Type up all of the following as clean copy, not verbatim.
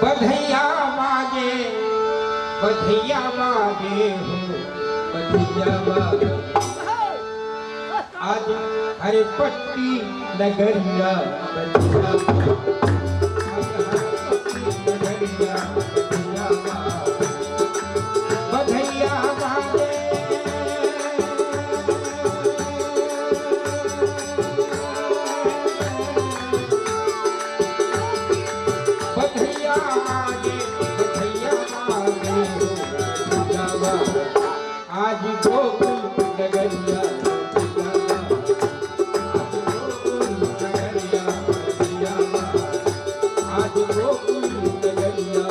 बधैया मागे हो बधैया मागे आज हरे पट्टी नगरिया बधैया नगरिया बधैया मागे बधैया मागे आज गोकुल नगरिया आज गोकुल नगरिया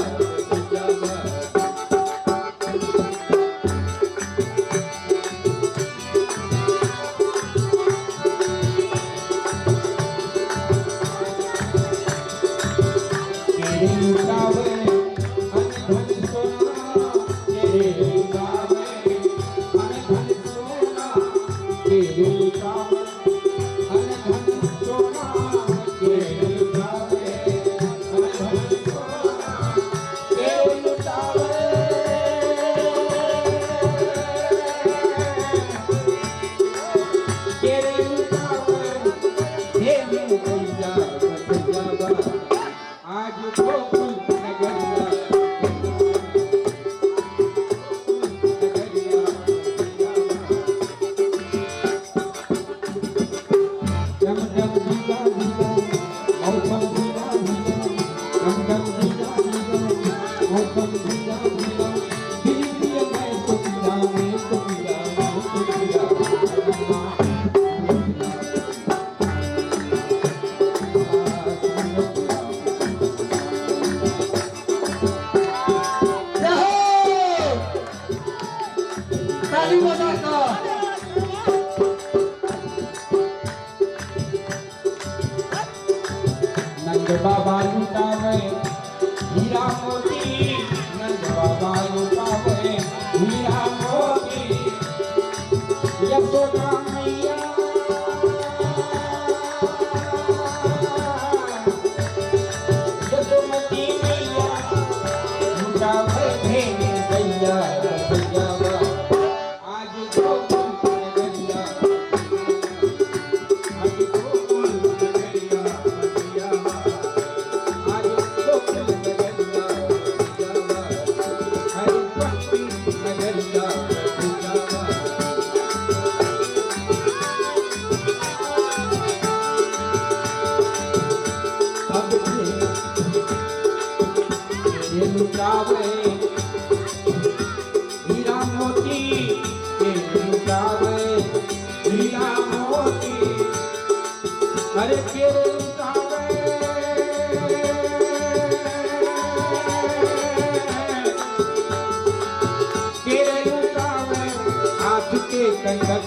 नंद बाबा लुटावे हीरा मोती नंद बाबा लुटावे हीरा मोती यशोदा मैया यशोमती मैया लुटावे भेने भैया भैया आज गोकुल नगरिया आज गोकुल नगरिया आज गोकुल नगरिया हरि पट्टी नगरिया अब ये लुटावे हीरा मोती के लुटावे हीरा मोती हरे के लुटावे के लुटावे हाथ के कंगन